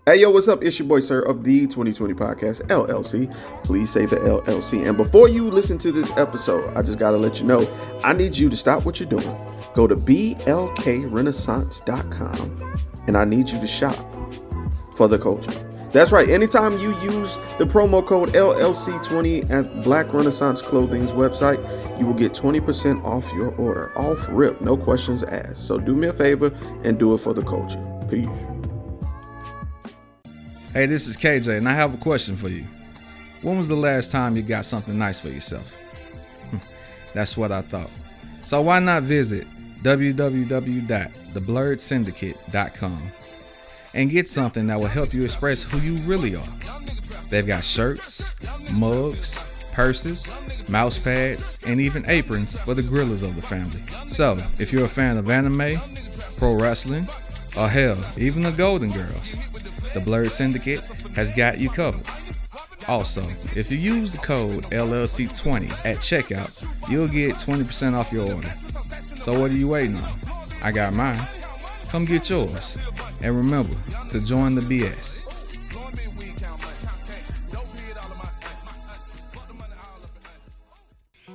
Hey, yo, what's up? It's your boy, Sir, of the 2020 Podcast, LLC. Please say the LLC. And before you listen to this episode, I just got to let you know, I need you to stop what you're doing. Go to blkrenaissance.com, and I need you to shop for the culture. That's right. Anytime you use the promo code LLC20 at Black Renaissance Clothing's website, you will get 20% off your order. Off rip, no questions asked. So do me a favor and do it for the culture. Peace. Hey, this is KJ, and I have a question for you. When was the last time you got something nice for yourself? That's what I thought. So why not visit www.theblurredsyndicate.com and get something that will help you express who you really are. They've got shirts, mugs, purses, mouse pads, and even aprons for the grillers of the family. So, if you're a fan of anime, pro wrestling, or hell, even the Golden Girls, the Blurred Syndicate has got you covered. Also, if you use the code LLC20 at checkout, you'll get 20% off your order. So what are you waiting on? I got mine. Come get yours. And remember to join the BS.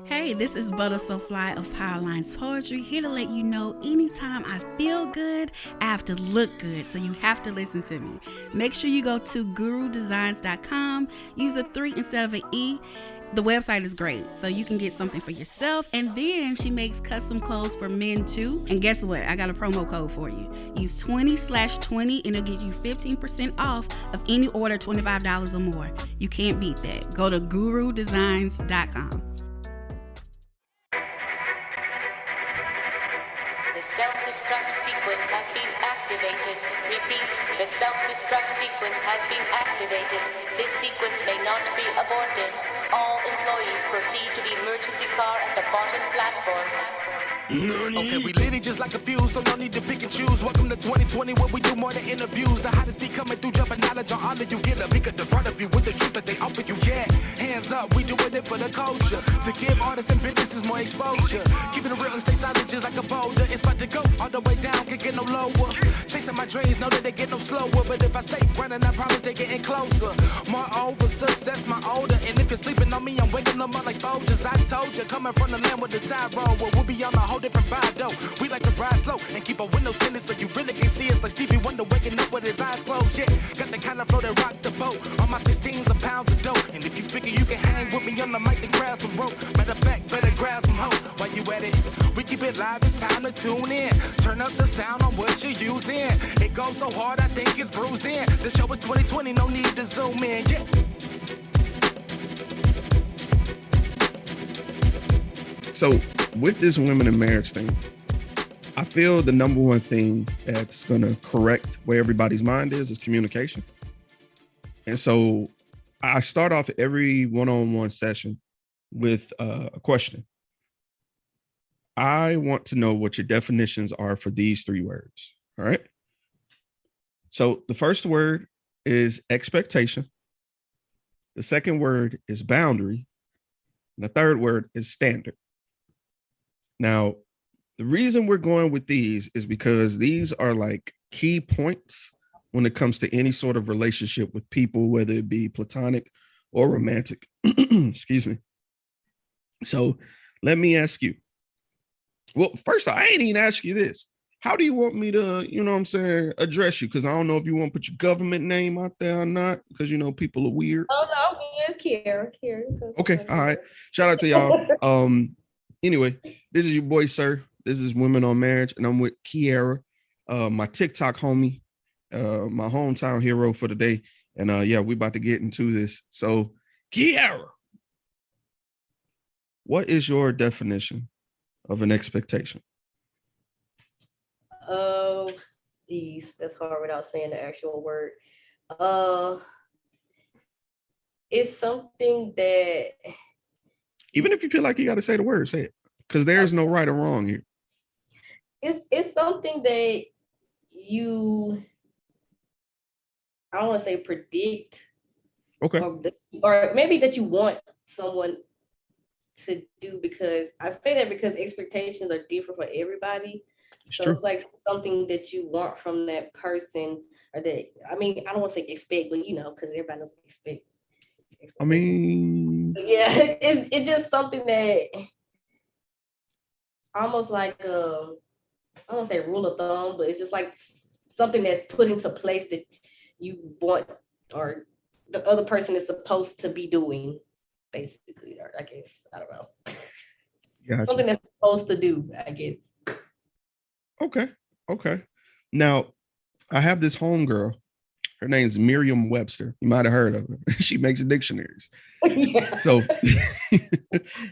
Hey, this is Butter So Fly of Powerlines Poetry, here to let you know anytime I feel good, I have to look good, so you have to listen to me. Make sure you go to gurudesigns.com, use a 3 instead of an E. The website is great, so you can get something for yourself, and then she makes custom clothes for men too. And guess what? I got a promo code for you. Use 20/20 and it'll get you 15% off of any order $25 or more. You can't beat that. Go to gurudesigns.com. The self-destruct sequence has been activated. Repeat, the self-destruct sequence has been activated. This sequence may not be aborted. All employees proceed to the emergency car at the bottom platform. Okay, we lit it just like a fuse, so no need to pick and choose. Welcome to 2020, where we do more than interviews. The hottest be coming through, jumping knowledge on all of you. Get a peek at the front of you with the truth that they offer you. Yeah, hands up, we doing it for the culture. To give artists and businesses more exposure. Keeping it real and stay silent just like a boulder. It's about to go all the way down, can't get no lower. Chasing my dreams, know that they get no slower. But if I stay running, I promise they getting closer. Moreover, success my older. And if you're sleeping on me, I'm waking them up like Folgers. I told you, coming from the land with the tide roll. Well, we'll be on a whole different vibe though. We like to ride slow and keep our windows tinted so you really can see us. Like Stevie Wonder waking up with his eyes closed. Yeah, got the kind of flow that rock the boat. On my 16s of pounds of dough. And if you figure you can hang with me on the mic, then grab some rope. Matter of fact, better grab some hope. While you at it, we keep it live, it's time to tune in. Turn up the sound on what you're using. It goes so hard, I think it's bruising. The show is 2020, no need to zoom in. Yeah. So with this women in marriage thing, I feel the number one thing that's going to correct where everybody's mind is communication. And so I start off every one-on-one session with a question. I want to know what your definitions are for these 3 words. All right. So the first word is expectation. The second word is boundary. And the third word is standard. Now, the reason we're going with these is because these are like key points when it comes to any sort of relationship with people, whether it be platonic or romantic. Excuse me. So let me ask you. Well, first, I ain't even ask you this. How do you want me to, address you? Because I don't know if you want to put your government name out there or not, because, people are weird. Oh, no, it's Kiairra. Okay, all right. Shout out to y'all. Anyway, this is your boy, Sir. This is Women on Marriage, and I'm with Kiairra, my TikTok homie, my hometown hero for the day. And we about to get into this. So, Kiairra, what is your definition of an expectation? Oh, geez, that's hard without saying the actual word. It's something that, even if you feel like you got to say the word, say it, because there's no right or wrong here. It's something that you, I don't want to say predict, okay, or maybe that you want someone to do, because I say that because expectations are different for everybody. So it's like something that you want from that person, or that, I mean, I don't want to say expect, but because everybody knows what expect. I mean, but yeah, it's just something that almost like I don't say rule of thumb, but it's just like something that's put into place that you want or the other person is supposed to be doing, basically, or I guess, I don't know. gotcha. Something that's supposed to do, I guess. Okay. Now, I have this homegirl. Her name's Merriam Webster. You might have heard of her. She makes dictionaries. Yeah. So,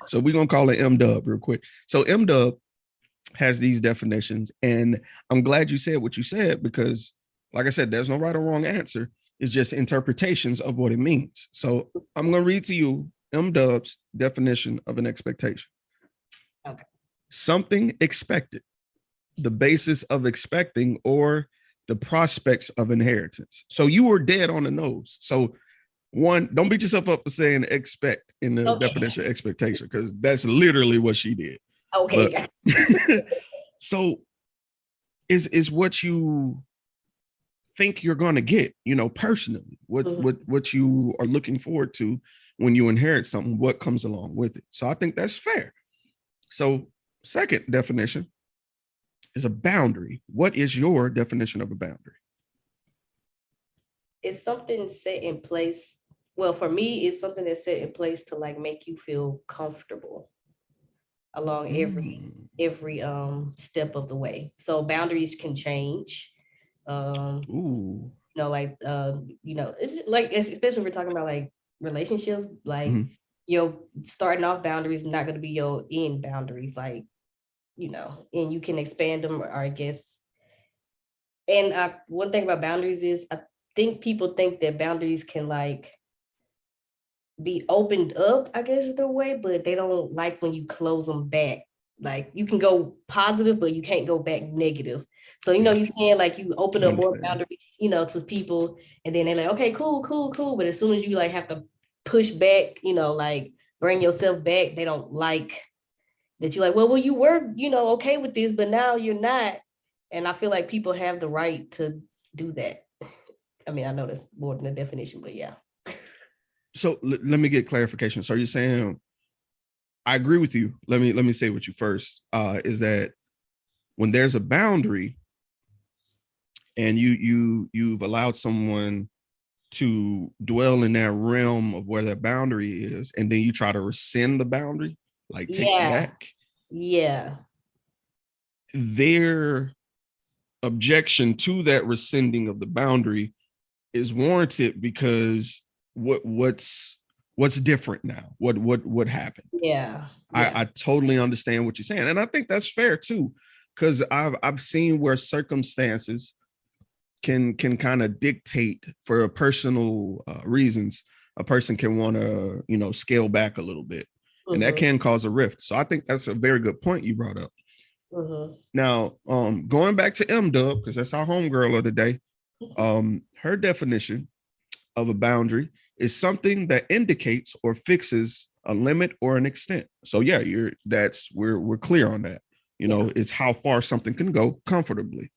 so we're gonna call it M-Dub real quick. So M-Dub has these definitions, and I'm glad you said what you said because, like I said, there's no right or wrong answer. It's just interpretations of what it means. So I'm gonna read to you M-Dub's definition of an expectation. Okay. Something expected, the basis of expecting, or the prospects of inheritance. So you were dead on the nose. So one, don't beat yourself up for saying expect in the definition of expectation, because that's literally what she did. Okay. But, so is what you think you're going to get, personally, what you are looking forward to when you inherit something, what comes along with it. So I think that's fair. So second definition is a boundary. What is your definition of a boundary? It's something set in place. Well, for me, it's something that's set in place to like make you feel comfortable along every step of the way. So boundaries can change. It's like, especially if we're talking about like relationships, like your starting off boundaries not going to be your end boundaries, like, and you can expand them, or I guess. And one thing about boundaries is I think people think that boundaries can like be opened up, I guess, the way, but they don't like when you close them back. Like you can go positive, but you can't go back negative. So, you're saying like you open up more boundaries, to people, and then they're like, okay, cool. But as soon as you like have to push back, like bring yourself back, they don't like that. You're like, well, you were, okay with this, but now you're not. And I feel like people have the right to do that. I mean, I know that's more than a definition, but yeah. So let me get clarification. So you're saying, I agree with you. Let me say with you first, is that when there's a boundary and you've allowed someone to dwell in that realm of where that boundary is, and then you try to rescind the boundary, like take it back. Yeah. Their objection to that rescinding of the boundary is warranted because what's different now? What happened? Yeah. I totally understand what you're saying, and I think that's fair too, because I've seen where circumstances can kind of dictate for personal reasons. A person can want to scale back a little bit, and that can cause a rift. So I think that's a very good point you brought up. Now, going back to M-Dub, because that's our homegirl of the day. Her definition of a boundary is something that indicates or fixes a limit or an extent. So yeah, we're clear on that. It's how far something can go comfortably.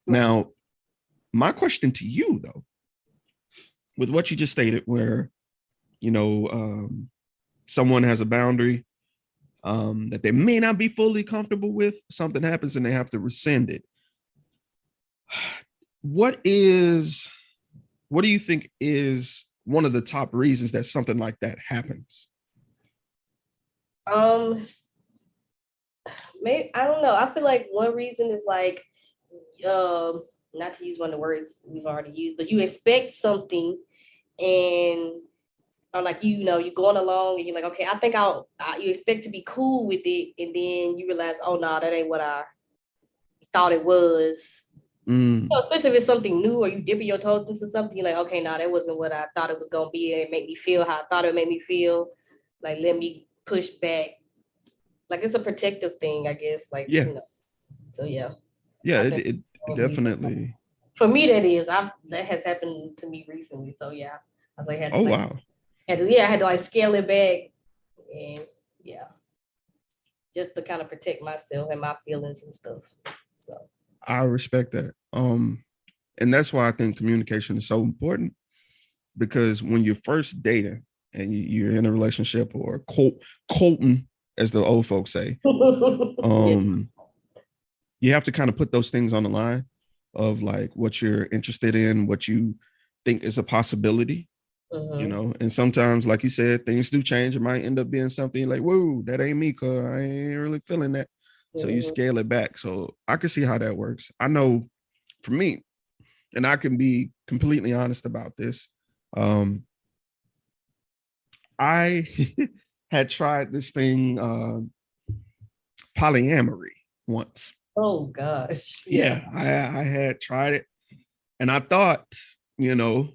Now, my question to you though, with what you just stated, where someone has a boundary that they may not be fully comfortable with, something happens and they have to rescind it. What do you think is one of the top reasons that something like that happens? Maybe, I don't know. I feel like one reason is like, not to use one of the words we've already used, but you expect something, and or like you're going along and you're like, okay, I think you expect to be cool with it, and then you realize, oh no, that ain't what I thought it was. Especially if it's something new or you dipping your toes into something, you're like, okay, no, that wasn't what I thought it was gonna be, and it made me feel how I thought it made me feel. Like, let me push back. Like, it's a protective thing, I guess. Like, So yeah. Yeah, it definitely. For me, that is. That has happened to me recently. So yeah, I was like, wow. I had to like scale it back, and just to kind of protect myself and my feelings and stuff. So I respect that. And that's why I think communication is so important, because when you're first dating and you're in a relationship or courting, as the old folks say, you have to kind of put those things on the line of like what you're interested in, what you think is a possibility, you know. And sometimes, like you said, things do change. It might end up being something like, whoa, that ain't me, cuz I ain't really feeling that. So you scale it back. So I can see how that works. I know for me, and I can be completely honest about this, I had tried this thing, polyamory once. Oh gosh. Yeah, I had tried it, and I thought, you know,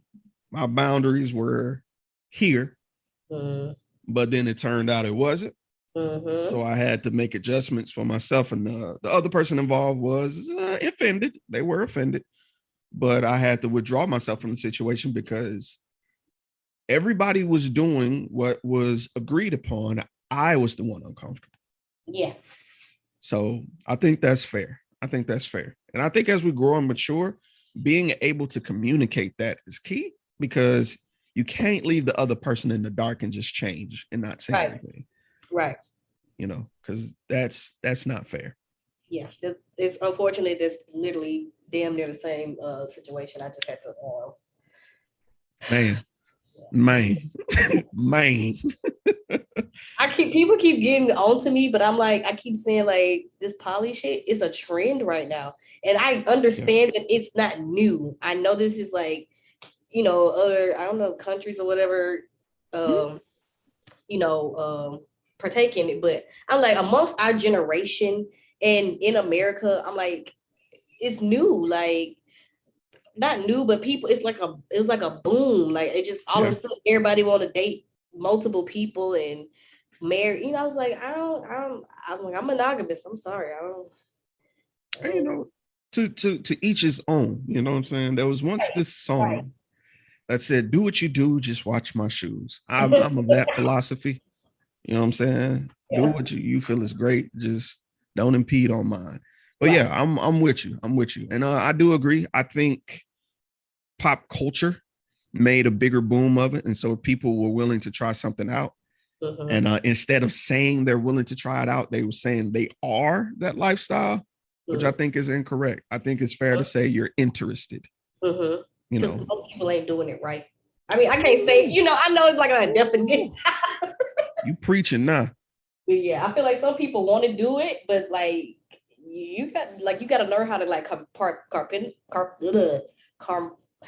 my boundaries were here, but then it turned out it wasn't. So I had to make adjustments for myself, and the other person involved was offended. They were offended, but I had to withdraw myself from the situation because everybody was doing what was agreed upon. I was the one uncomfortable. Yeah. So I think that's fair. I think that's fair. And I think as we grow and mature, being able to communicate that is key, because you can't leave the other person in the dark and just change and not say anything. Right. You know, because that's not fair. Yeah. It's unfortunate. That's literally damn near the same situation. I just had to man. People keep getting onto me, but I'm like, I keep saying like this poly shit is a trend right now. And I understand that it's not new. I know this is like, you know, other, I don't know, countries or whatever, you know, partake in it. But I'm like, amongst our generation and in America, I'm like, it's new. Like, not new, but people, it was like a boom. Like it just all of a sudden everybody want to date multiple people and marry. You know, I was like, I'm monogamous. I'm sorry. I don't. And, you know, to each his own. You know what I'm saying? There was once this song that said, "Do what you do, just watch my shoes." I'm of that philosophy. You know what I'm saying? Do what you feel is great. Just don't impede on mine. But yeah, I'm with you. I'm with you. And I do agree. I think pop culture made a bigger boom of it. And so people were willing to try something out. And instead of saying they're willing to try it out, they were saying they are that lifestyle, which I think is incorrect. I think it's fair to say you're interested. You know, most people ain't doing it right. I mean, I can't say, you know, I know it's like a definition. You preaching now. Yeah, I feel like some people want to do it, but like you got to learn how to like how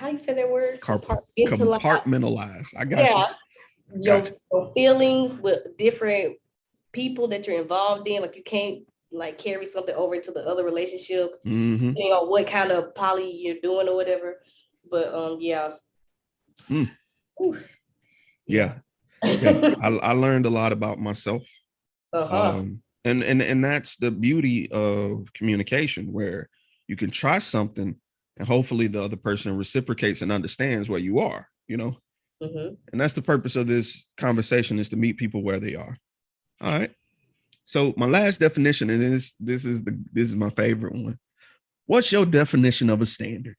do you say that word? Compartmentalize. I got you. Your feelings with different people that you're involved in. Like you can't like carry something over into the other relationship, depending on what kind of poly you're doing or whatever. But I learned a lot about myself. And that's the beauty of communication, where you can try something and hopefully the other person reciprocates and understands where you are, you know. And that's the purpose of this conversation, is to meet people where they are. All right. So my last definition, and this is my favorite one. What's your definition of a standard?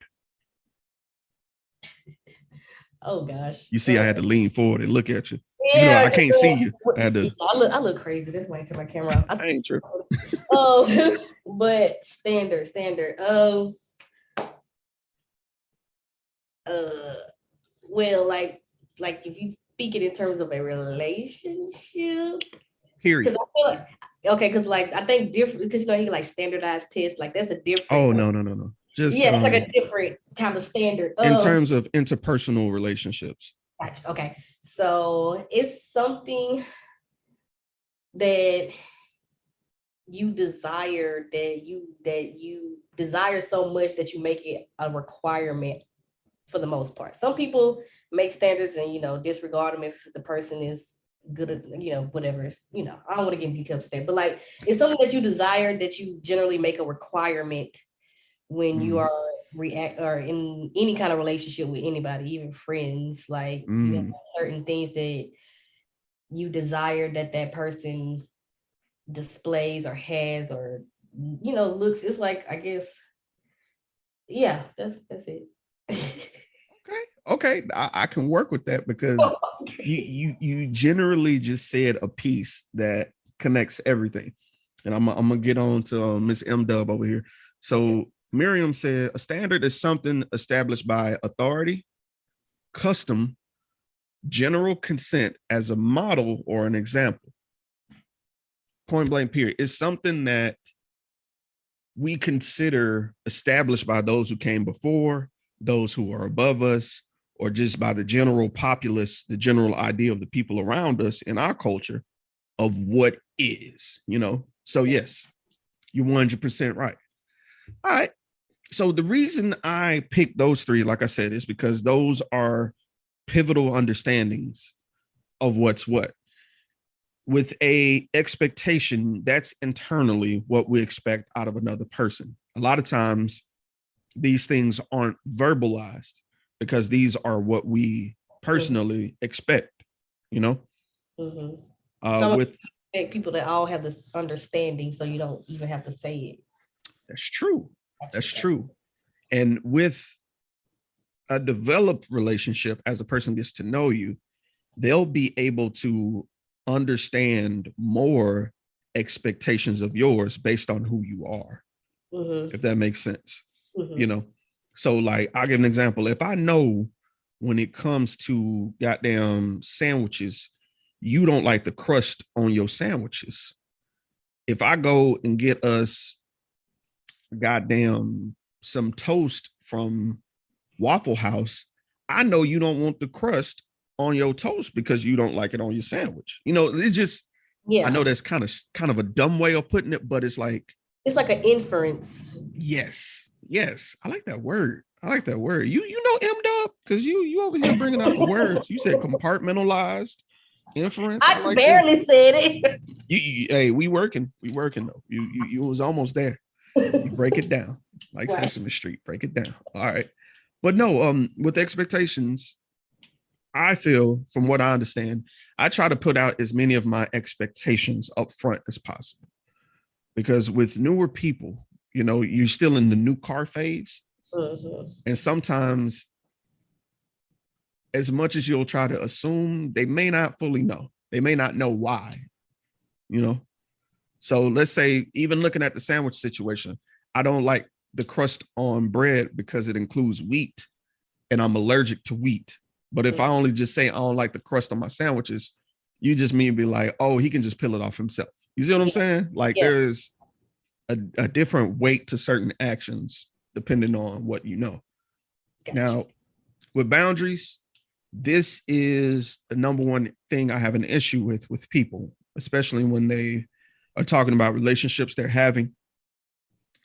Oh gosh. You see, I had to lean forward and look at you. Yeah, you know, I can't see you. I had to. I look crazy. That's why I turn my camera off. I ain't true. But standard. Well, like if you speak it in terms of a relationship, period. Because I feel like because like I think different, because you know he like standardized tests, like that's a different. Oh no. Just it's like a different kind of standard in terms of interpersonal relationships. Gotcha. Okay, so it's something that you desire so much that you make it a requirement for the most part. Some people make standards and, you know, disregard them if the person is good at, you know, whatever. You know, I don't want to get in details with that, but like it's something that you desire that you generally make a requirement when you are or in any kind of relationship with anybody, even friends. Like you know, certain things that you desire that person displays or has, or, you know, looks. It's like, I guess Yeah, that's it. Okay. I can work with that because you generally just said a piece that connects everything. And I'm gonna get on to Miss M Dub over here. So Miriam said a standard is something established by authority, custom, general consent as a model or an example. Point blank period. It's something that we consider established by those who came before, those who are above us, or just by the general populace, the general idea of the people around us in our culture of what is, you know? So yes, you're 100% right. All right. So the reason I picked those three, like I said, is because those are pivotal understandings of what's what. With a expectation, that's internally what we expect out of another person. A lot of times these things aren't verbalized because these are what we personally expect, you know? With expect people that all have this understanding, so you don't even have to say it. That's true. That's true. And with a developed relationship, as a person gets to know you, they'll be able to understand more expectations of yours based on who you are, if that makes sense. You know, so like I'll give an example. If I know when it comes to goddamn sandwiches, you don't like the crust on your sandwiches. If I go and get us goddamn some toast from Waffle House, I know you don't want the crust on your toast because you don't like it on your sandwich. You know, it's just, I know that's kind of a dumb way of putting it, but it's like an inference. Yes. I like that word. You know M-Dub, because you over here bringing out the words. You said compartmentalized inference. I barely said it. Hey, we working though. You was almost there. You break it down like right. Sesame Street. Break it down. All right. But no, with expectations, I feel, from what I understand, I try to put out as many of my expectations up front as possible. Because with newer people, you know, you're still in the new car phase. And sometimes, as much as you'll try to assume, they may not fully know. They may not know why, you know? So let's say, even looking at the sandwich situation, I don't like the crust on bread because it includes wheat and I'm allergic to wheat. But if I only just say I don't like the crust on my sandwiches, you just mean be like, oh, he can just peel it off himself. You see what I'm saying? Like there's a different weight to certain actions depending on what you know. Gotcha. Now, with boundaries, this is the number one thing I have an issue with people, especially when they are talking about relationships they're having.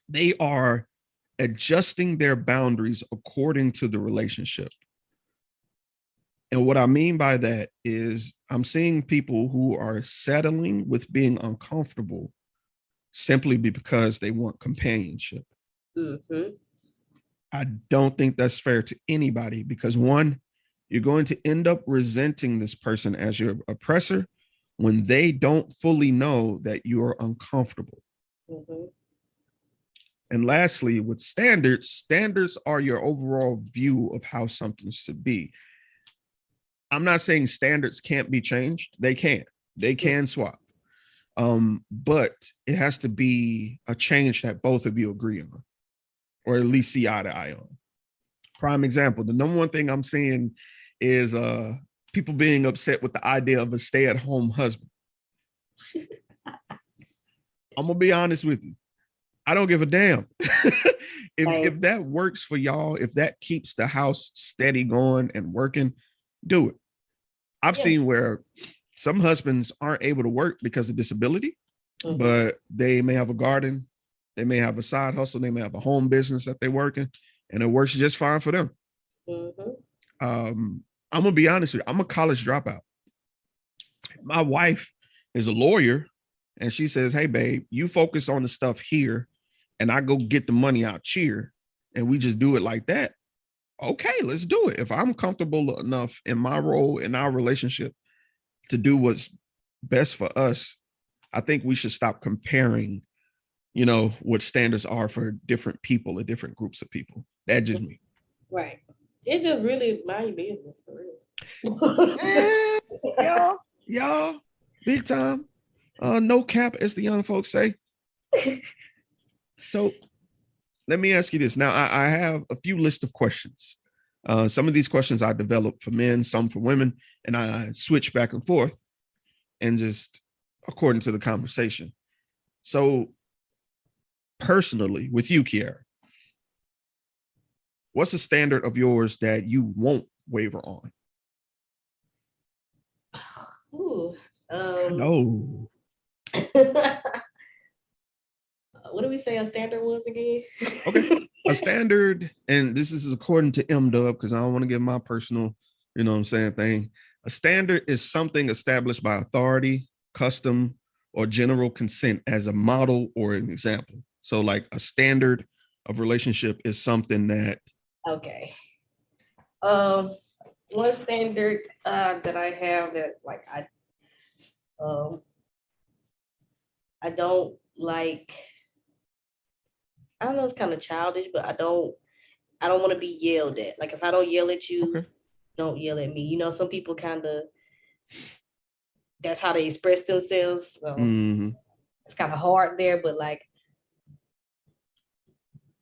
They are adjusting their boundaries according to the relationship. And what I mean by that is I'm seeing people who are settling with being uncomfortable simply because they want companionship. I don't think that's fair to anybody because, one, you're going to end up resenting this person as your oppressor when they don't fully know that you're uncomfortable. And lastly, with standards are your overall view of how something should be. I'm not saying standards can't be changed. They can swap. But it has to be a change that both of you agree on, or at least see eye to eye on. Prime example, the number one thing I'm seeing is people being upset with the idea of a stay-at-home husband. I'm gonna be honest with you. I don't give a damn. If that works for y'all, if that keeps the house steady going and working, do it. I've seen where some husbands aren't able to work because of disability, but they may have a garden, they may have a side hustle, they may have a home business that they're working, and it works just fine for them. I'm gonna be honest with you. I'm a college dropout. My wife is a lawyer, and she says, "Hey, babe, you focus on the stuff here, and I go get the money out here, and we just do it like that." Okay, let's do it. If I'm comfortable enough in my role in our relationship to do what's best for us, I think we should stop comparing, you know, what standards are for different people or different groups of people. That's just me. Right. It just really mind your business for real. Y'all, big time. No cap, as the young folks say. So let me ask you this. Now, I have a few list of questions. Some of these questions I developed for men, some for women, and I switch back and forth and just according to the conversation. So personally, with you, Kiairra, what's a standard of yours that you won't waver on? Ooh, No. What did we say a standard was again? Okay. A standard, and this is according to M-Dub, because I don't want to give my personal, you know what I'm saying, thing. A standard is something established by authority, custom, or general consent as a model or an example. So like a standard of relationship is something that. Okay. One standard that I have that like I don't like, I don't know, it's kind of childish, but I don't want to be yelled at. Like if I don't yell at you, okay, don't yell at me. You know, some people kind of, that's how they express themselves. So it's kind of hard there, but like,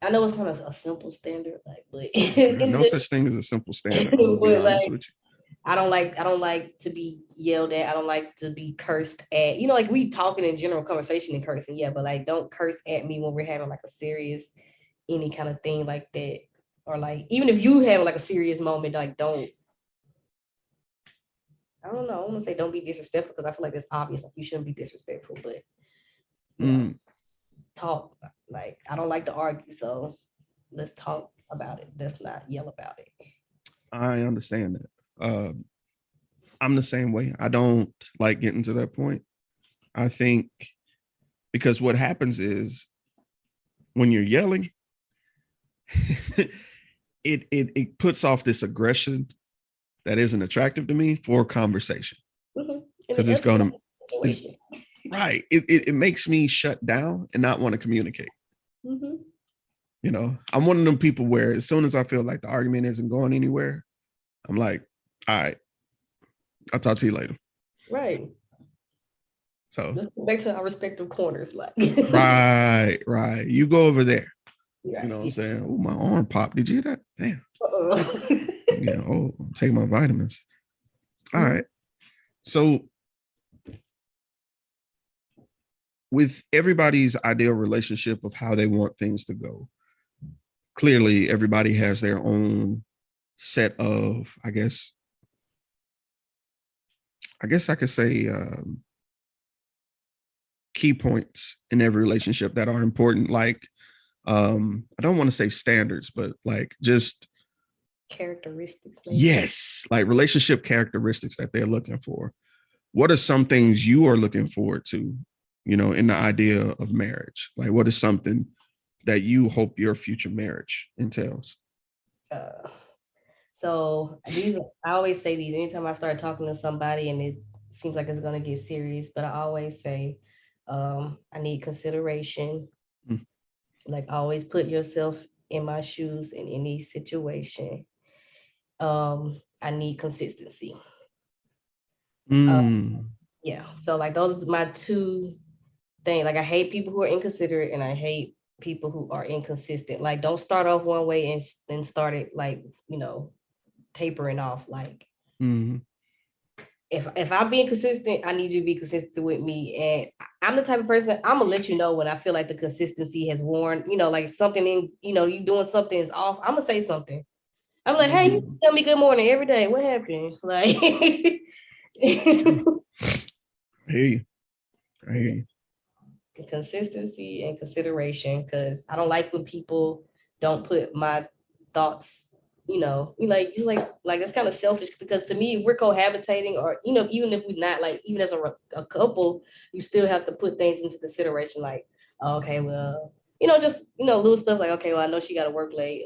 I know it's kind of a simple standard, like, but no such thing as a simple standard. I'll be honest with you. I don't like to be yelled at. I don't like to be cursed at. You know, like we talking in general conversation and cursing, yeah, but like don't curse at me when we're having like a serious, any kind of thing like that. Or like, even if you have like a serious moment, like don't, I don't know, I want to say don't be disrespectful because I feel like it's obvious, like you shouldn't be disrespectful, but you know, talk, like I don't like to argue, so let's talk about it. Let's not yell about it. I understand that. I'm the same way. I don't like getting to that point. I think because what happens is when you're yelling, it puts off this aggression that isn't attractive to me for conversation. Because it's going to, right. It makes me shut down and not want to communicate. You know, I'm one of them people where as soon as I feel like the argument isn't going anywhere, I'm like, all right, I'll talk to you later. Right. So just back to our respective corners, like right. You go over there. Right. You know what I'm saying? Oh, my arm popped. Did you hear that? Damn. Yeah. Oh, I'm taking my vitamins. All right. So with everybody's ideal relationship of how they want things to go, clearly everybody has their own set of, I guess I could say key points in every relationship that are important. Like, I don't want to say standards, but like just characteristics. Maybe. Yes, like relationship characteristics that they're looking for. What are some things you are looking forward to, you know, in the idea of marriage? Like, what is something that you hope your future marriage entails? So these, I always say these anytime I start talking to somebody and it seems like it's going to get serious, but I always say, I need consideration. Like always put yourself in my shoes in any situation. I need consistency. Yeah. So like those are my two things. Like I hate people who are inconsiderate and I hate people who are inconsistent. Like don't start off one way and then start it like, you know, tapering off. Like if I'm being consistent, I need you to be consistent with me. And I'm the type of person, I'm gonna let you know when I feel like the consistency has worn, you know, like something in, you know, you doing something is off. I'm gonna say something. I'm like, hey, you tell me good morning every day. What happened? Like I hear you. Consistency and consideration, because I don't like when people don't put my thoughts, you know, like just like that's kind of selfish, because to me, we're cohabitating, or you know, even if we're not, like even as a couple, you still have to put things into consideration. Like, okay, well, you know, just you know, little stuff like, okay, well, I know she got to work late.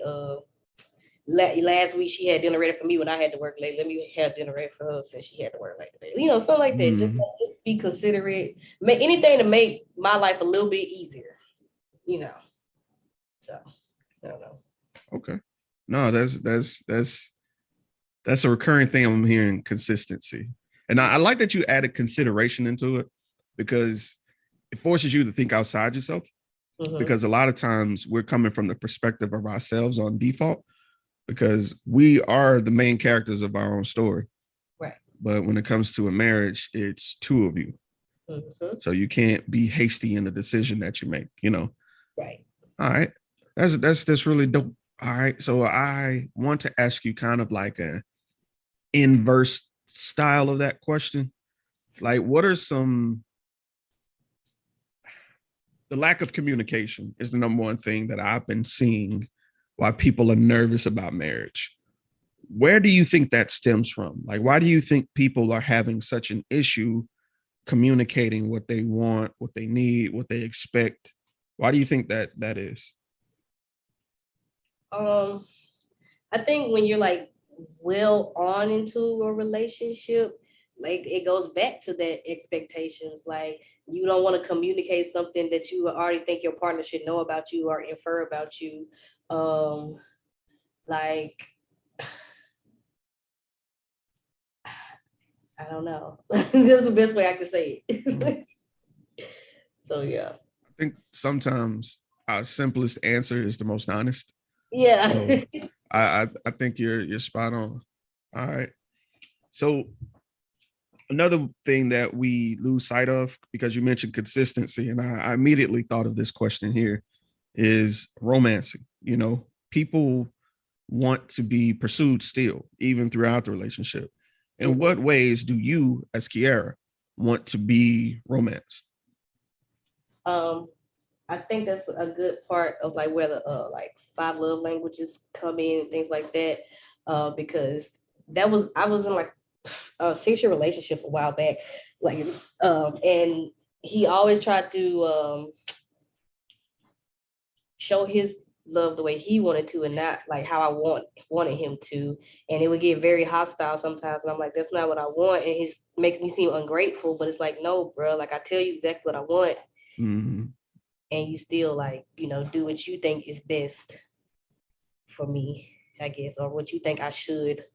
Last week she had dinner ready for me when I had to work late. Let me have dinner ready for her since she had to work late today. You know, something like that. Just be considerate. Make anything to make my life a little bit easier. You know. So I don't know. Okay. No, that's a recurring thing I'm hearing, consistency. And I like that you added consideration into it because it forces you to think outside yourself. Because a lot of times we're coming from the perspective of ourselves on default because we are the main characters of our own story. Right. But when it comes to a marriage, it's two of you. So you can't be hasty in the decision that you make, you know? Right. All right. That's really dope. All right. So I want to ask you kind of like a inverse style of that question. Like, what are some, the lack of communication is the number one thing that I've been seeing why people are nervous about marriage. Where do you think that stems from? Like, why do you think people are having such an issue communicating what they want, what they need, what they expect? Why do you think that is? I think when you're like well on into a relationship, like it goes back to that expectations. Like you don't want to communicate something that you already think your partner should know about you or infer about you. Like I don't know. That's the best way I can say it. So yeah. I think sometimes our simplest answer is the most honest. Yeah. So I think you're spot on. All right. So another thing that we lose sight of, because you mentioned consistency, and I immediately thought of this question here, is romancing. You know, people want to be pursued still, even throughout the relationship. In what ways do you, as Kiairra, want to be romanced? I think that's a good part of like where the like 5 love languages come in and things like that. Because I was in like a 6-year relationship a while back, like and he always tried to show his love the way he wanted to and not like how I wanted him to, and it would get very hostile sometimes, and I'm like, that's not what I want, and he makes me seem ungrateful, but it's like, no bro, like I tell you exactly what I want. And you still like, you know, do what you think is best for me, I guess, or what you think I should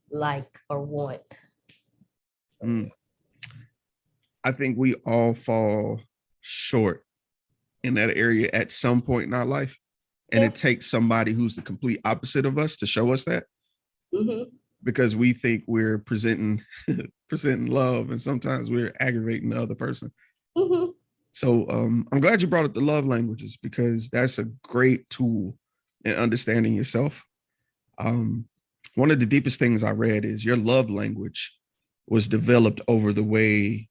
like or want. I think we all fall short in that area at some point in our life. And it takes somebody who's the complete opposite of us to show us that. Because we think we're presenting love, and sometimes we're aggravating the other person. So I'm glad you brought up the love languages, because that's a great tool in understanding yourself. One of the deepest things I read is your love language was developed over the way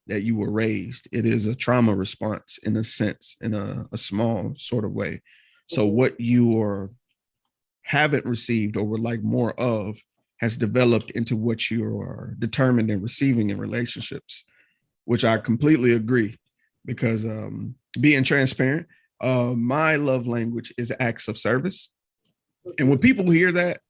that you were raised. It is a trauma response in a sense, in a small sort of way. So what you haven't received or would like more of has developed into what you are determined in receiving in relationships, which I completely agree. Because being transparent, my love language is acts of service. And when people hear that,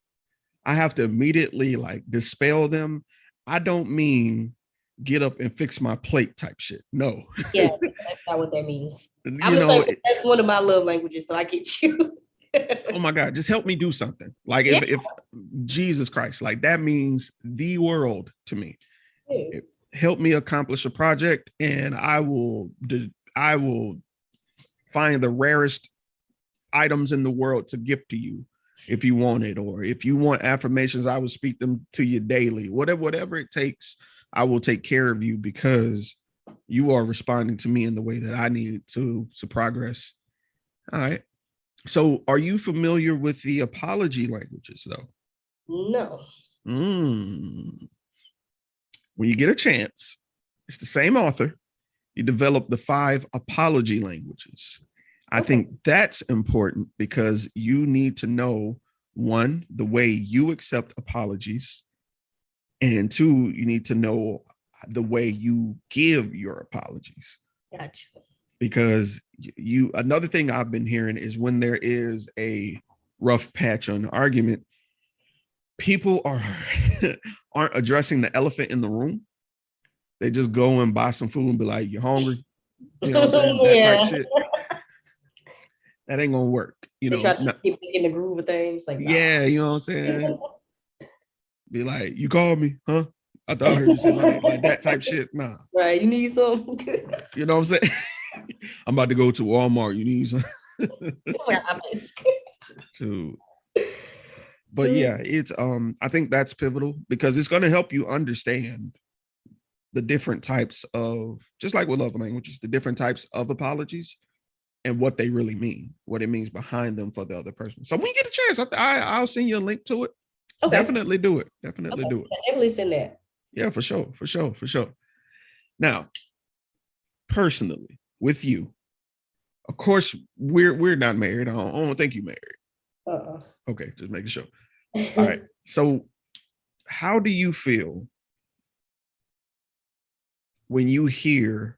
I have to immediately like dispel them. I don't mean get up and fix my plate type shit. No. Yeah, that's not what that means. That's one of my love languages, so I get you. Oh my God, just help me do something. Like if Jesus Christ, like that means the world to me. Help me accomplish a project, and I will find the rarest items in the world to gift to you if you want it, or if you want affirmations, I will speak them to you daily. Whatever it takes, I will take care of you, because you are responding to me in the way that I need to progress. All right. So are you familiar with the apology languages though? No. When you get a chance, it's the same author. You develop the 5 apology languages. I think that's important because you need to know, 1, the way you accept apologies, and 2, you need to know the way you give your apologies. Gotcha. Because another thing I've been hearing is when there is a rough patch on an argument, people aren't addressing the elephant in the room. They just go and buy some food and be like, "You hungry?" You know what I'm saying? That type shit. that ain't gonna work. You They know, try to get in the groove of things. Like, nah. yeah, you know what I'm saying? Be like, you called me, huh? I thought I heard you say my name, like that type shit. Nah. Right, you need some. You know what I'm saying? I'm about to go to Walmart. You need some. Dude. But yeah, it's I think that's pivotal because it's gonna help you understand the different types of, just like with love languages, the different types of apologies and what they really mean, what it means behind them for the other person. So when you get a chance, I'll send you a link to it. Okay. Definitely do it. Definitely do it. Definitely send that. Yeah, for sure. Now, personally, with you, of course, we're not married. I don't think you're married. Okay, just making sure. All right. So how do you feel when you hear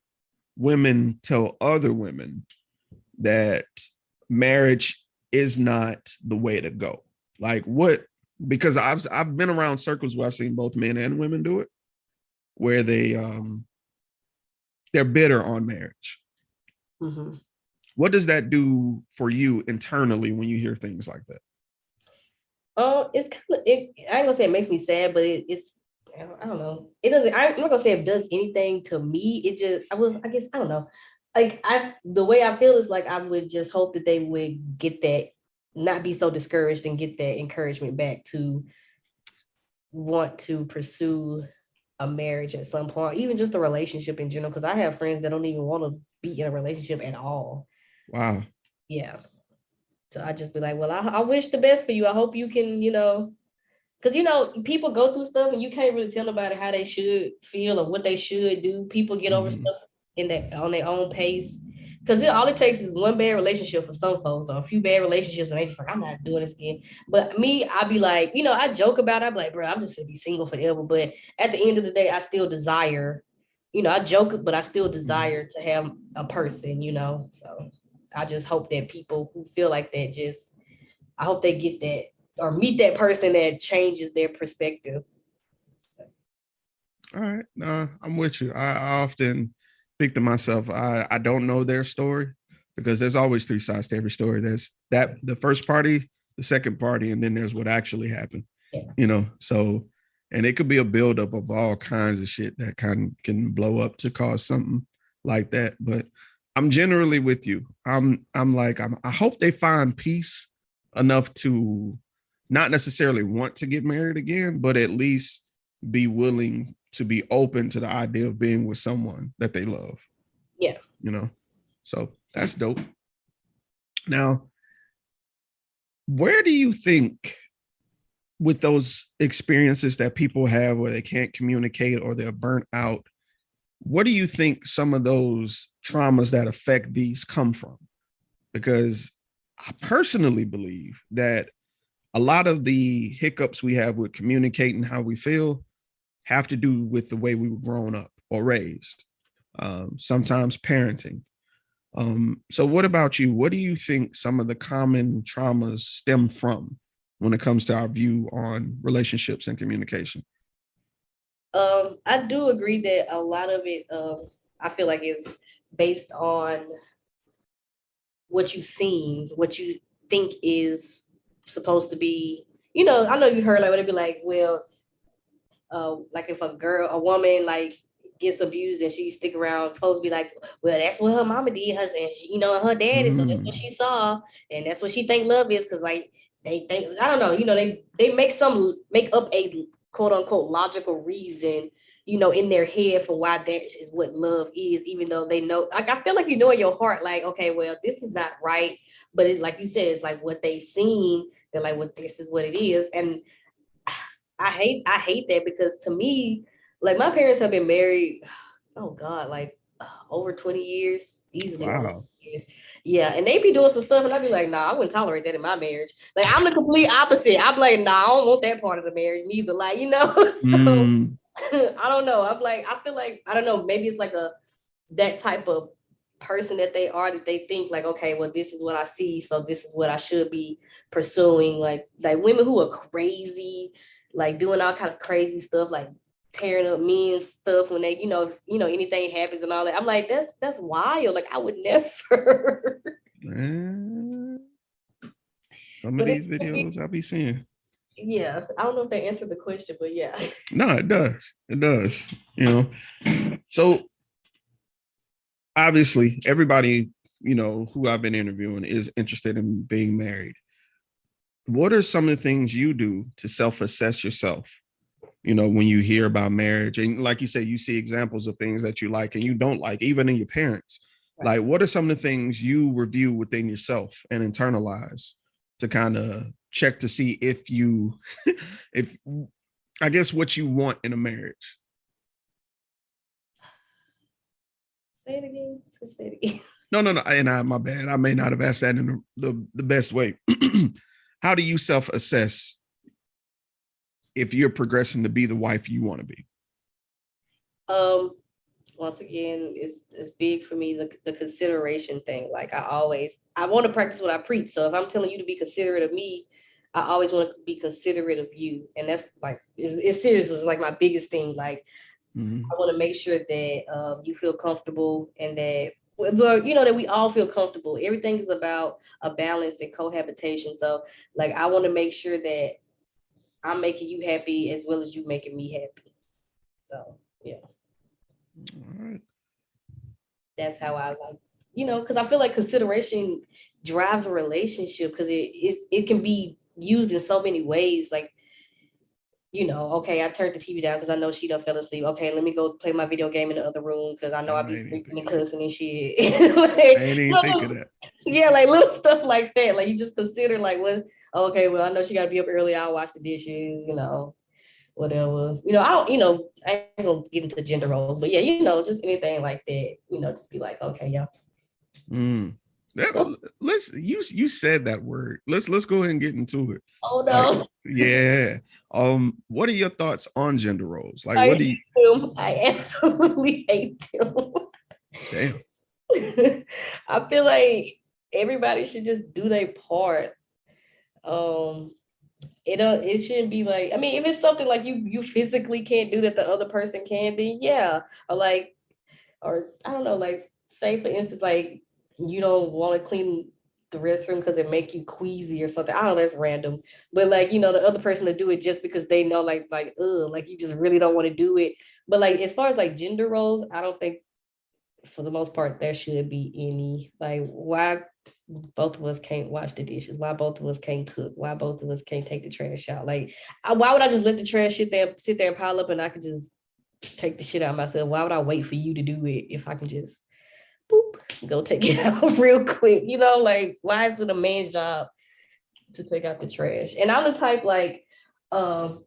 women tell other women that marriage is not the way to go? Like what? Because I've been around circles where I've seen both men and women do it, where they're bitter on marriage. Mm-hmm. What does that do for you internally when you hear things like that? It's kind of, I ain't gonna say it makes me sad, but it's I don't know. It doesn't. I'm not gonna say it does anything to me. It just I guess I don't know. Like the way I feel is like I would just hope that they would get that, not be so discouraged and get that encouragement back to want to pursue a marriage at some point, even just a relationship in general. Because I have friends that don't even want to be in a relationship at all. Wow. Yeah. So I just be like, well, I wish the best for you. I hope you can, because, people go through stuff and you can't really tell nobody how they should feel or what they should do. People get over stuff on their own pace. Because all it takes is one bad relationship for some folks or a few bad relationships and they just like, I'm not doing this again. But me, I be like, I joke about it. I be like, bro, I'm just going to be single forever. But at the end of the day, I still desire, I joke, but I still desire to have a person, so. I just hope that people who feel like that I hope they get that or meet that person that changes their perspective. So. All right. I'm with you. I often think to myself, I don't know their story because there's always three sides to every story. There's the first party, the second party, and then there's what actually happened, so, and it could be a buildup of all kinds of shit that can blow up to cause something like that. But I'm generally with you. I hope they find peace enough to not necessarily want to get married again, but at least be willing to be open to the idea of being with someone that they love. Yeah. So that's dope. Now, where do you think with those experiences that people have where they can't communicate or they're burnt out, what do you think some of those traumas that affect these come from? Because I personally believe that a lot of the hiccups we have with communicating how we feel have to do with the way we were grown up or raised, sometimes parenting. So what about you? What do you think some of the common traumas stem from when it comes to our view on relationships and communication? I do agree that a lot of it, I feel like is based on what you've seen, what you think is supposed to be, I know you heard like, when it be like, well, like if a woman like gets abused and she stick around, folks be like, well, that's what her mama did, and she, and her daddy, so that's what she saw, and that's what she think love is, because like they I don't know, they make up a quote unquote logical reason, in their head for why that is what love is, even though they know, like, I feel like in your heart, like, okay, well, this is not right. But it's like you said, it's like what they've seen, they're like, well, this is what it is. And I hate that, because to me, like, my parents have been married, oh God, like over 20 years, easily. Wow. Years. Yeah, and they be doing some stuff, and I'd be like, nah, I wouldn't tolerate that in my marriage. Like, I'm the complete opposite. I'm like, nah, I don't want that part of the marriage neither. Like, so I don't know. I'm like, I feel like, I don't know, maybe it's like that type of person that they are, that they think like, okay, well, this is what I see, so this is what I should be pursuing. Like women who are crazy, like doing all kind of crazy stuff, like tearing up men's stuff when they, anything happens and all that. I'm like, that's wild. Like, I would never. Some of these videos I'll be seeing. Yeah, I don't know if they answered the question, but yeah. No, it does. It does. You know, so obviously everybody, you know, who I've been interviewing is interested in being married. What are some of the things you do to self-assess yourself? You know, when you hear about marriage, and like you say, you see examples of things that you like and you don't like, even in your parents. Right. Like, what are some of the things you review within yourself and internalize to kind of check to see if you, if I guess what you want in a marriage? Say it again. Say it again. No. And my bad. I may not have asked that in the best way. How do you self-assess if you're progressing to be the wife you want to be? Once again, it's big for me, the consideration thing. Like I want to practice what I preach. So if I'm telling you to be considerate of me, I always want to be considerate of you. And that's like, it's serious. It's like my biggest thing. Like, I want to make sure that you feel comfortable and that, well, you know, that we all feel comfortable. Everything is about a balance and cohabitation. So like, I want to make sure that I'm making you happy as well as you making me happy. So, yeah. All right. That's how I like, you know, because I feel like consideration drives a relationship because it can be used in so many ways. Like, you know, okay, I turned the TV down because I know she done fell asleep. Okay, let me go play my video game in the other room because I know I'll be sleeping and cussing and shit. Like, I ain't even think of that. Yeah, like little stuff like that. Like you just consider like, what? Okay, well, I know she got to be up early. I'll wash the dishes. You know, whatever. You know, I ain't gonna get into gender roles, but yeah, you know, just anything like that. You know, just be like, okay, yeah. You said that word. Let's go ahead and get into it. Oh no. Like, yeah. What are your thoughts on gender roles? Like, what do you? I absolutely hate them. Damn. I feel like everybody should just do their part. It shouldn't be like, I mean, if it's something like you physically can't do that the other person can, then yeah. Or I don't know, like say for instance, like you don't want to clean the restroom because it make you queasy or something. I don't know, that's random. But like, you know, the other person to do it just because they know like you just really don't want to do it. But like as far as like gender roles, I don't think for the most part there should be any. Like why both of us can't wash the dishes, why both of us can't cook, why both of us can't take the trash out. Like why would I just let the trash sit there and pile up and I could just take the shit out myself? Why would I wait for you to do it if I can just go take it out real quick? You know, like why is it a man's job to take out the trash? And I'm the type like I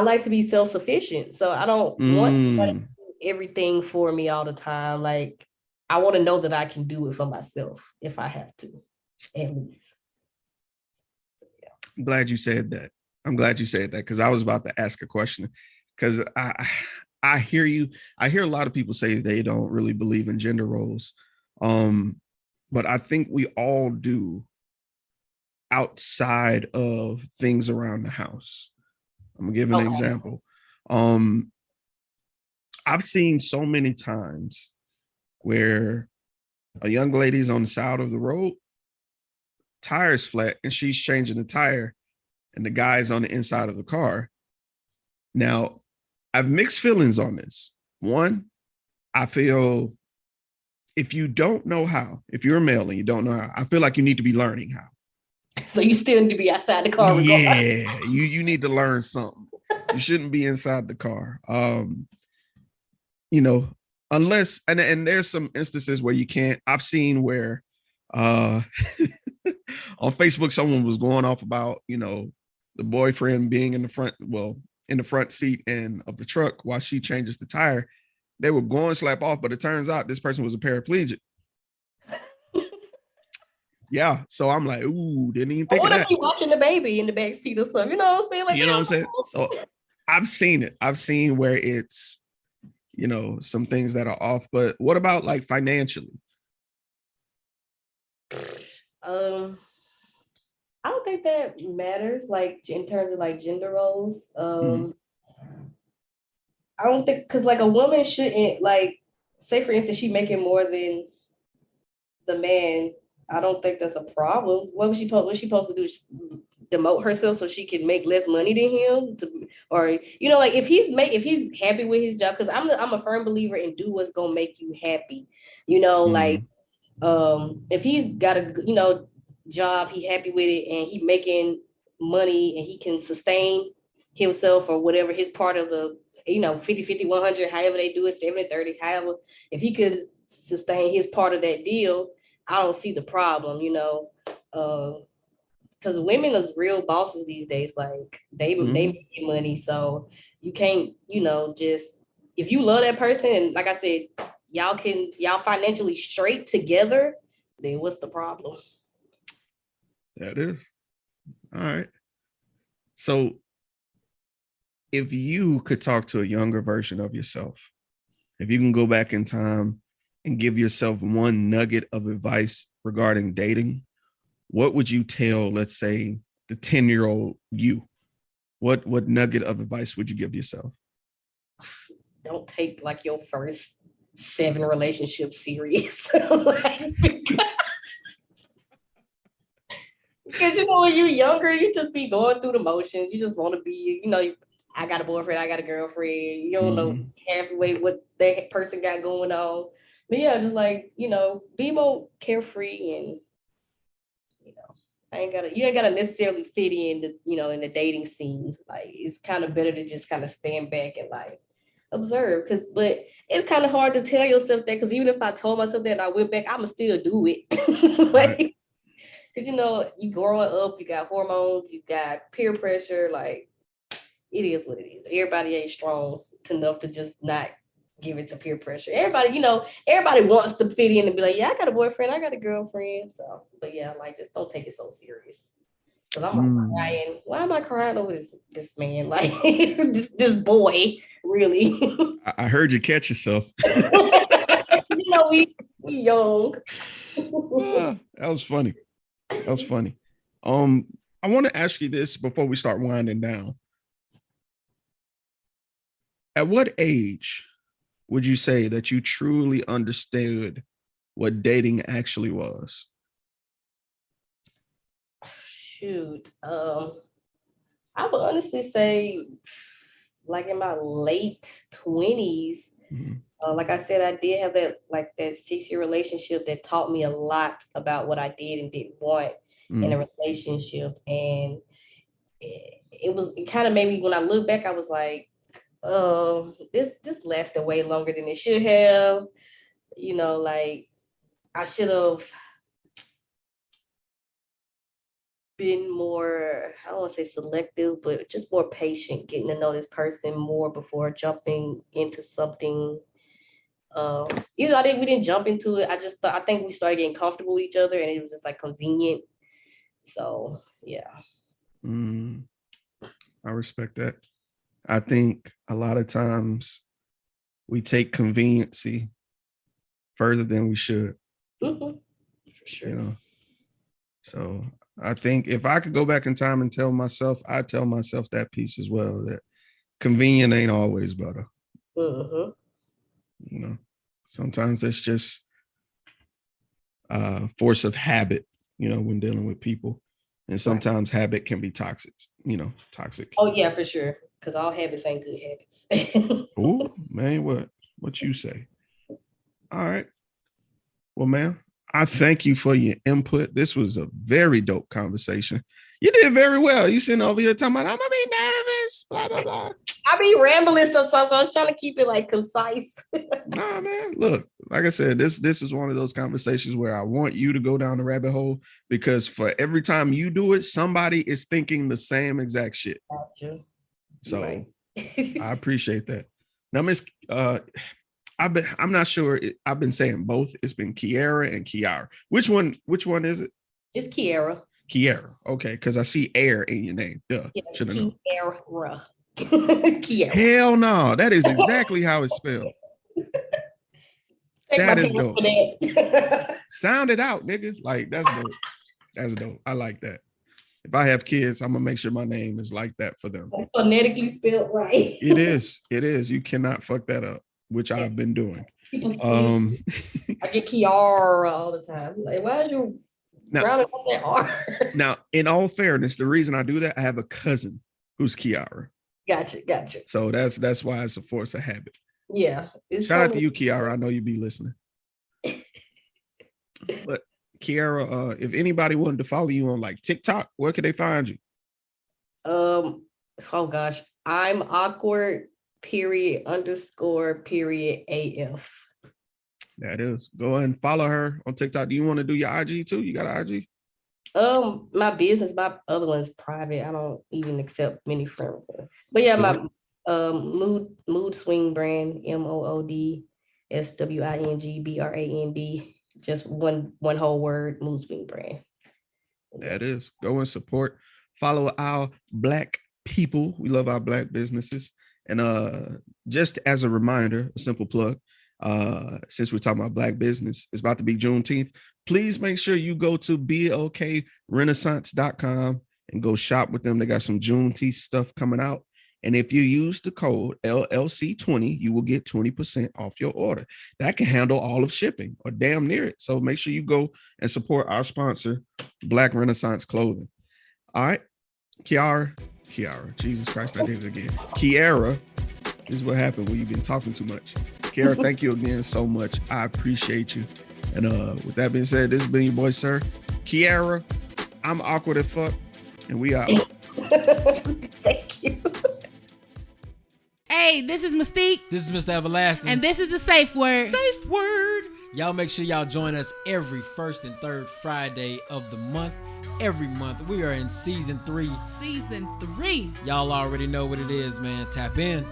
like to be self-sufficient, so I don't want to do everything for me all the time. Like I want to know that I can do it for myself if I have to, at least. Yeah. I'm glad you said that. Because I was about to ask a question. Because I hear you. I hear a lot of people say they don't really believe in gender roles. But I think we all do outside of things around the house. I'm gonna give an example. I've seen so many times where a young lady's on the side of the road, tire's flat, and she's changing the tire, and the guy's on the inside of the car. Now, I've mixed feelings on this. One, I feel if you don't know how, if you're a male and you don't know how, I feel like you need to be learning how. So you still need to be outside the car. Yeah, you need to learn something. You shouldn't be inside the car. You know, unless and there's some instances where you can't. I've seen where on Facebook someone was going off about, you know, the boyfriend being in the front seat and of the truck while she changes the tire. They were going to slap off, but it turns out this person was a paraplegic. Yeah, so I'm like, ooh, didn't even think of that. What if you watching the baby in the back seat or something? You know what I'm saying? Like, you know what I'm saying? So I've seen it. I've seen where it's, you know, some things that are off. But what about like financially? I don't think that matters. Like in terms of like gender roles. I don't think because like a woman shouldn't like say for instance she making more than the man. I don't think that's a problem. What was she supposed to do? Demote herself so she can make less money than him, or like if he's happy with his job, because I'm a firm believer in do what's gonna make you happy. Like if he's got a job, he happy with it, and he making money, and he can sustain himself or whatever his part of the 50-50, 100, however they do it, 70-30, however, if he could sustain his part of that deal, I don't see the problem, because women are real bosses these days. Like they make money, so you can't, just if you love that person, and like I said, y'all financially straight together, then what's the problem? That is. All right. So if you could talk to a younger version of yourself, if you can go back in time and give yourself one nugget of advice regarding dating, what would you tell, let's say, the 10-year-old you? What nugget of advice would you give yourself? Don't take like your first 7 relationships serious. Because when you're younger, you just be going through the motions. You just want to be, I got a boyfriend, I got a girlfriend. You don't know halfway what that person got going on. But yeah, just like, be more carefree, and you ain't gotta necessarily fit in in the dating scene. Like it's kind of better to just kind of stand back and like observe. But it's kind of hard to tell yourself that, because even if I told myself that and I went back, I'ma still do it. Like, because you growing up, you got hormones, you got peer pressure. Like it is what it is. Everybody ain't strong enough to just not give it to peer pressure. Everybody, everybody wants to fit in and be like, yeah, I got a boyfriend, I got a girlfriend. So, but yeah, like, just don't take it so serious. Because I'm crying. Why am I crying over this man? Like this boy, really. I heard you catch yourself. We young. That was funny. That was funny. I want to ask you this before we start winding down. At what age would you say that you truly understood what dating actually was? Shoot. I would honestly say like in my late 20s. Like I said, I did have that 6-year relationship that taught me a lot about what I did and didn't want in a relationship. And it kind of made me, when I look back, I was like, this lasted way longer than it should have. Like I should have been more, I don't want to say selective, but just more patient, getting to know this person more before jumping into something. We didn't jump into it. I think we started getting comfortable with each other, and it was just like convenient. So yeah. I respect that. I think a lot of times we take conveniency further than we should. For sure. So I think if I could go back in time and tell myself, I'd tell myself that piece as well, that convenient ain't always better. Sometimes it's just force of habit, when dealing with people. And sometimes habit can be toxic. Oh yeah, for sure. Because all habits ain't good habits. Oh man, what you say? All right. Well, ma'am, I thank you for your input. This was a very dope conversation. You did very well. You sitting over here talking about, I'm gonna be nervous, blah blah blah. I be rambling sometimes, so I was trying to keep it like concise. Nah, man. Look, like I said, this is one of those conversations where I want you to go down the rabbit hole, because for every time you do it, somebody is thinking the same exact shit. Gotcha. So Right. I appreciate that. Now, Miss, I'm not sure. I've been saying both. It's been Kiairra and Kiairra. Which one is it? It's Kiairra. Kiairra. Okay, because I see air in your name. Duh. Yeah, Should have known. Kiairra. Kiairra. Hell no. That is exactly how it's spelled. That is dope. Sound it out, nigga. Like, that's dope. That's dope. I like that. If I have kids, I'm gonna make sure my name is like that for them. Phonetically spelled right. It is. You cannot fuck that up, which I've been doing. I get Kiairra all the time. Like, why is your Now, that hard. now, in all fairness, the reason I do that, I have a cousin who's Kiairra. Gotcha. So that's why it's a force of habit. Yeah. Shout out to you, Kiairra. I know you be listening. But Kiairra, if anybody wanted to follow you on like TikTok, where could they find you? Oh gosh, I'm awkward. _AF. That is. Go ahead and follow her on TikTok. Do you want to do your IG too? You got an IG? My business, my other one's private. I don't even accept many friend requests. But yeah, my mood swing brand, MOODSWINGBRAND. Just one whole word, mood swing brand. That is. Go and support. Follow our Black people. We love our Black businesses. And just as a reminder, a simple plug, since we're talking about Black business, it's about to be Juneteenth. Please make sure you go to BOKRenaissance.com and go shop with them. They got some Juneteenth stuff coming out. And if you use the code LLC20, you will get 20% off your order. That can handle all of shipping or damn near it. So make sure you go and support our sponsor, Black Renaissance Clothing. All right. Kiairra, Jesus Christ, I did it again. Kiairra, this is what happened when you've been talking too much. Kiairra, thank you again so much. I appreciate you. And with that being said, this has been your boy, Sir. Kiairra, I'm awkward as fuck, and we out. Thank you. Hey, this is Mystique. This is Mr. Everlasting. And this is the Safe Word. Safe Word. Y'all make sure y'all join us every first and third Friday of the month. Every month. We are in season 3. Season 3. Y'all already know what it is, man. Tap in.